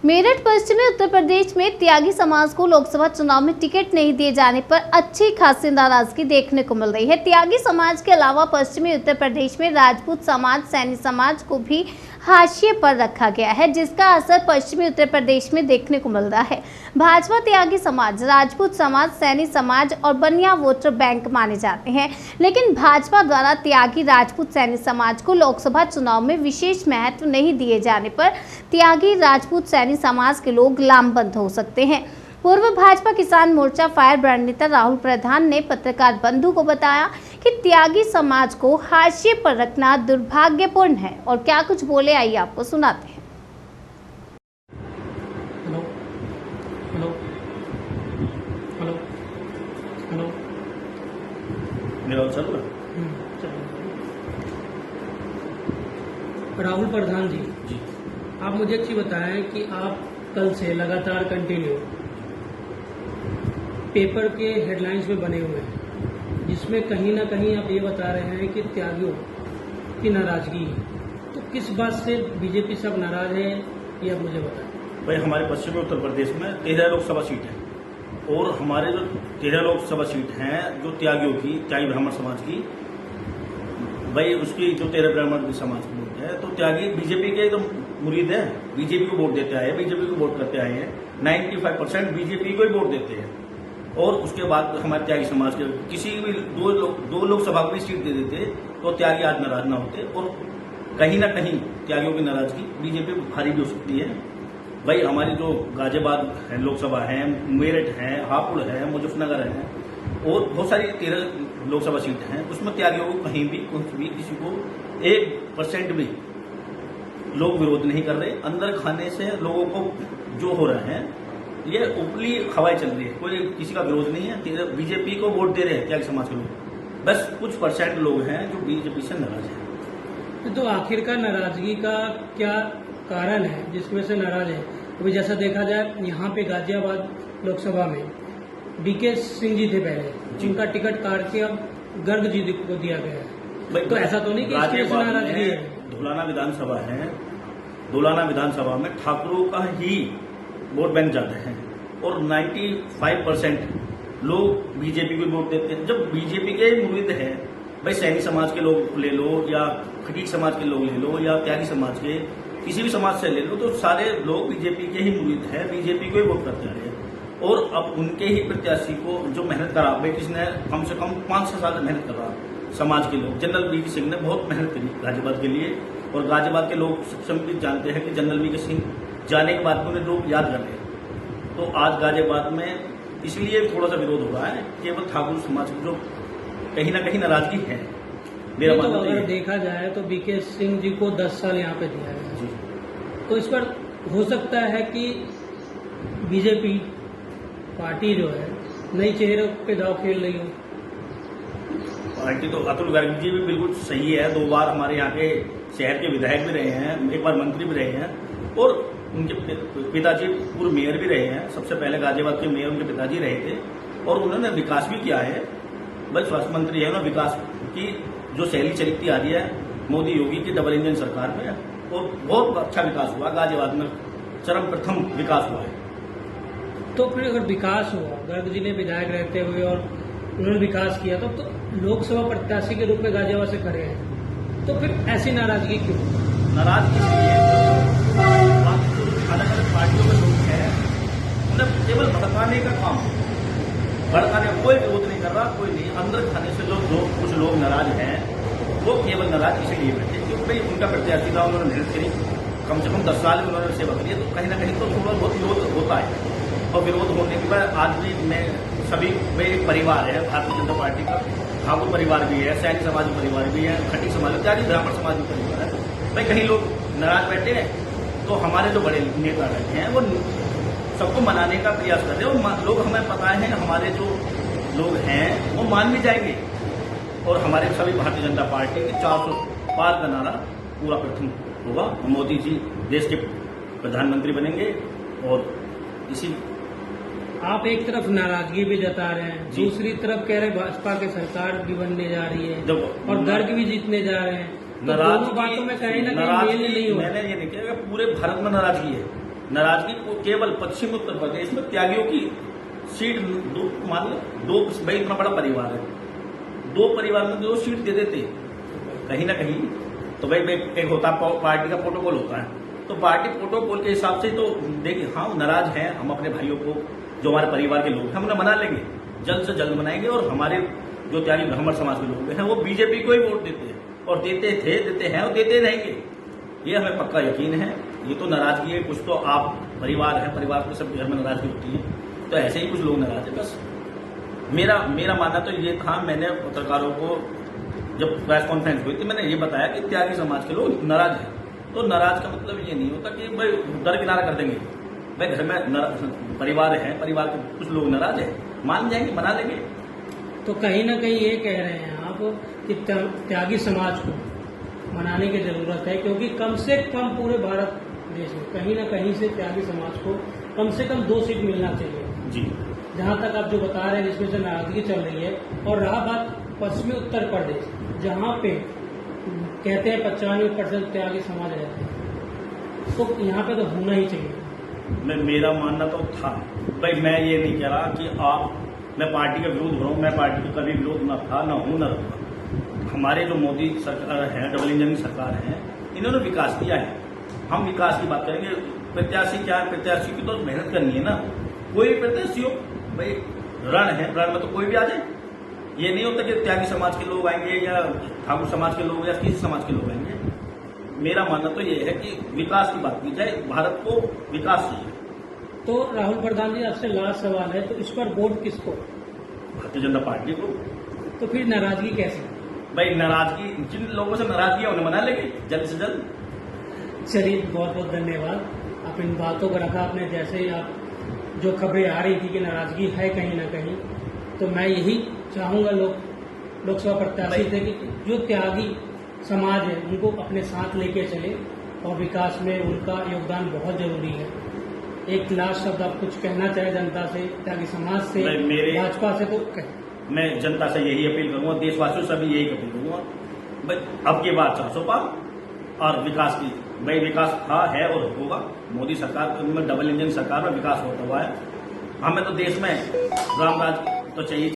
मेरठ पश्चिमी उत्तर प्रदेश में त्यागी समाज को लोकसभा चुनाव में टिकट नहीं दिए जाने पर अच्छी खासी नाराजगी देखने को मिल रही है। त्यागी समाज के अलावा पश्चिमी उत्तर प्रदेश में राजपूत समाज, सैनी समाज को भी हाशिए पर रखा गया है, जिसका असर पश्चिमी उत्तर प्रदेश में देखने को मिल रहा है। भाजपा त्यागी समाज, राजपूत समाज, सैनी समाज और बनिया वोटर बैंक माने जाते हैं, लेकिन भाजपा द्वारा त्यागी, राजपूत, सैनी समाज को लोकसभा चुनाव में विशेष महत्व नहीं दिए जाने पर त्यागी, राजपूत, सैनी समाज के लोग लामबंद हो सकते हैं। पूर्व भाजपा किसान मोर्चा फायर ब्रांड नेता राहुल प्रधान ने पत्रकार बंधु को बताया कि त्यागी समाज को हाशिए पर रखना दुर्भाग्यपूर्ण है, और क्या कुछ बोले आइए आपको सुनाते हैं। हेलो हेलो हेलो हेलो मेरा चल रहा राहुल प्रधान जी, जी। आप मुझे अच्छी बताएं कि आप कल से लगातार कंटिन्यू पेपर के हेडलाइंस में बने हुए हैं, जिसमें कहीं ना कहीं आप ये बता रहे हैं कि त्यागियों की नाराजगी है। तो किस बात से बीजेपी सब नाराज है, ये आप मुझे बताएं। भाई, हमारे पश्चिमी उत्तर प्रदेश में 13 लोकसभा सीट है, और हमारे जो 13 लोकसभा सीट हैं जो त्यागियों की, त्यागी ब्राह्मण समाज की, भाई उसकी जो 13 ब्राह्मण समाज की वोट है, तो त्यागी बीजेपी के एकदम मुरीद है, बीजेपी को वोट देते आए हैं, बीजेपी को वोट करते आए हैं। 95% बीजेपी को ही वोट देते हैं। और उसके बाद हमारे त्यागी समाज के किसी भी दो लोकसभा को भी सीट दे देते तो त्यागी आज नाराज ना होते, और कहीं ना कहीं त्यागियों की नाराजगी बीजेपी को भारी भी हो सकती है। भाई, हमारी जो गाजियाबाद है लोकसभा है, मेरठ है, हापुड़ है, मुजफ्फरनगर है, और बहुत सारी 13 लोकसभा सीट हैं, उसमें त्यागियों को कहीं भी कुछ भी किसी को 1% भी लोग विरोध नहीं कर रहे। अंदर खाने से लोगों को जो हो रहा है, ये ऊपरी हवाएं चल रही है, कोई किसी का विरोध नहीं है। बीजेपी को वोट दे रहे हैं त्यागी समाज के लोग, बस कुछ % लोग हैं जो बीजेपी से नाराज हैं। तो आखिरकार नाराजगी का क्या कारण है जिसकी वजह से नाराज है? अभी जैसा देखा जाए, यहाँ पे गाजियाबाद लोकसभा में बीके सिंह जी थे पहले, जिनका टिकट काट के अब गर्ग जी को दिया गया है। तो ऐसा तो नहीं कि इसकी वजह से नाराजगी है? धुलाना विधानसभा है, धुलाना विधानसभा में ठाकुरों का ही वोट बैंक ज्यादा है, और 95% लोग बीजेपी को वोट देते हैं। जब बीजेपी के मुरीद है, भाई सैनी समाज के लोग ले लो, या खटीक समाज के लोग ले लो, या त्यागी समाज के किसी भी समाज से ले लो, तो सारे लोग बीजेपी के ही मुरीद हैं, बीजेपी को ही वोट करते रहे। और अब उनके ही प्रत्याशी को जो मेहनत करा, भाई किसने कम से कम 5-6 साल मेहनत करा, समाज के लोग, जनरल वीके सिंह ने बहुत मेहनत करी गाजियाबाद के लिए, और गाजियाबाद के लोग सभी जानते हैं कि जनरल वीके सिंह जाने के बाद उन्हें लोग याद कर रहे हैं। तो आज गाजियाबाद में इसलिए थोड़ा सा विरोध हो रहा है, केवल ठाकुर समाज की जो कहीं ना कहीं नाराजगी है। मेरा तो अगर देखा जाए तो बीके सिंह जी को 10 साल यहाँ पे दिया है जी, तो इस पर हो सकता है कि बीजेपी पार्टी जो है नई चेहरे पे दाव खेल रही हो। पार्टी तो अतुल गर्ग जी भी बिल्कुल सही है, 2 बार हमारे यहाँ के शहर के विधायक भी रहे हैं, 1 बार मंत्री भी रहे हैं, और उनके पिताजी पूर्व मेयर भी रहे हैं। सबसे पहले गाजियाबाद के मेयर उनके पिताजी रहे थे, और उन्होंने विकास भी किया है। बस स्वास्थ्य मंत्री है, उन्होंने विकास की जो शैली चलती आ रही है मोदी योगी की डबल इंजन सरकार में, और बहुत अच्छा विकास हुआ गाजियाबाद में, चरम प्रथम विकास हुआ है। तो फिर अगर विकास हुआ, गर्ग जी ने विधायक रहते हुए और उन्होंने विकास किया, तो लोकसभा प्रत्याशी के रूप में गाजियाबाद से खड़े हैं, तो फिर ऐसी नाराजगी क्यों? नाराज इसलिए अलग अलग पार्टियों में लोग हैं, उन्हें केवल भड़काने का काम, भड़काने, कोई विरोध नहीं कर रहा, कोई नहीं। अंदर खाने से जो कुछ लोग नाराज हैं, वो केवल नाराज इसलिए बैठे क्योंकि उनका प्रत्याशी था, उन्होंने मेहनत करी, कम से कम 10 साल में उन्होंने सेवा करी है, तो कहीं ना कहीं तो थोड़ा बहुत विरोध होता है। और विरोध होने के बाद आज भी मैं सभी में एक परिवार है भारतीय जनता पार्टी का, ठाकुर परिवार भी है, सैनी समाज परिवार भी है, खटीक समाज, त्यागी ब्राह्मण समाज भी परिवार है। भाई कहीं लोग नाराज बैठे हैं, तो हमारे जो बड़े नेता बैठे हैं वो सबको मनाने का प्रयास कर रहे हैं, और लोग, हमें पता है हमारे जो लोग हैं वो मान भी जाएंगे, और हमारे सभी भारतीय जनता पार्टी के 400 पार का नारा पूरा प्रथम होगा। मोदी जी देश के प्रधानमंत्री बनेंगे, और इसी आप एक तरफ नाराजगी भी जता रहे हैं, दूसरी तरफ कह रहे भाजपा की सरकार भी बनने जा रही है, और गर्ग भी जीतने जा रहे हैं। तो दोनों बातों में कहीं ना कहीं मेल नहीं हो। मैंने ये नहीं किया कि पूरे भारत में नाराजगी है, नाराजगी केवल पश्चिम उत्तर प्रदेश में त्यागियों की सीट मान लो दो, भाई इतना बड़ा परिवार है, 2 परिवार में 2 सीट दे देते कहीं ना कहीं, तो भाई एक होता पार्टी का प्रोटोकॉल होता है, तो पार्टी प्रोटोकॉल के हिसाब से तो देखिए हाँ नाराज हैं हम अपने भाइयों को, जो हमारे परिवार के लोग हैं हम उन्हें मना लेंगे, जल्द से जल्द मनाएंगे। और हमारे जो त्यागी ब्राह्मण समाज के लोग हैं वो बीजेपी को ही वोट देते हैं और देते हैं और देते रहेंगे, ये हमें पक्का यकीन है। ये तो नाराजगी है, कुछ तो आप परिवार है, परिवार में सब घर में नाराजगी होती है, तो ऐसे ही कुछ लोग नाराज है। बस मेरा मानना तो ये था, मैंने पत्रकारों को जब प्रेस कॉन्फ्रेंस हुई थी मैंने ये बताया कि त्यागी समाज के लोग नाराज हैं, तो नाराज का मतलब ये नहीं होता कि भाई दरकिनारा कर देंगे, भाई घर में परिवार है, परिवार के कुछ लोग नाराज है, मान जाएंगे, मना लेंगे। तो कहीं ना कहीं ये कह रहे हैं आप कि त्यागी समाज को मनाने की जरूरत है, क्योंकि कम से कम पूरे भारत देश में कहीं ना कहीं से त्यागी समाज को कम से कम 2 सीट मिलना चाहिए जी, जहां तक आप जो बता रहे हैं जिसमें से नाराजगी चल रही है। और रहा बात पश्चिमी उत्तर प्रदेश, जहां पे कहते हैं 95% त्यागी समाज रहते हैं, तो यहाँ पे तो होना ही चाहिए। मेरा मानना तो था, भाई मैं ये नहीं कह रहा कि मैं पार्टी का विरोध हो रहा हूँ, मैं पार्टी का कभी विरोध न था, न हूँ, न रहूँगा। हमारे जो मोदी सरकार है, डबल इंजन की सरकार है, इन्होंने विकास किया है, हम विकास की बात करेंगे। प्रत्याशी क्या है, प्रत्याशी की तो मेहनत करनी है ना, कोई भी प्रत्याशी हो, भाई रण है, रण में तो कोई भी आ जाए, ये नहीं होता कि त्यागी समाज के लोग आएंगे या ठाकुर समाज के लोग या किसी समाज के लोग आएंगे। मेरा मानना तो ये है कि विकास की बात की जाए, भारत को विकास चाहिए। तो राहुल प्रधान जी आपसे लास्ट सवाल है, तो इस पर वोट किसको? भारतीय जनता पार्टी को। तो फिर नाराजगी कैसे? भाई नाराजगी, जिन लोगों से नाराजगी है उन्हें मना लेंगे जल्द से जल्द। चलिए बहुत बहुत धन्यवाद, आप इन बातों को रखा आपने। जैसे ही आप जो खबरें आ रही थी कि नाराजगी है कहीं ना कहीं, तो मैं यही चाहूंगा लोकसभा प्रत्याशी थे कि जो त्यागी समाज है उनको अपने साथ लेके चले और विकास में उनका योगदान बहुत जरूरी है। एक लास्ट शब्द आप कुछ कहना चाहे जनता से, त्यागी समाज से, भाजपा से, तो मैं जनता से यही अपील करूंगा, देशवासियों से भी यही अपील करूंगा, अब की बात 400 पार और विकास की। भाई विकास था, है और होगा। मोदी सरकार में, डबल इंजन सरकार में विकास होता हुआ है। हमें तो देश में राम राज तो चाहिए।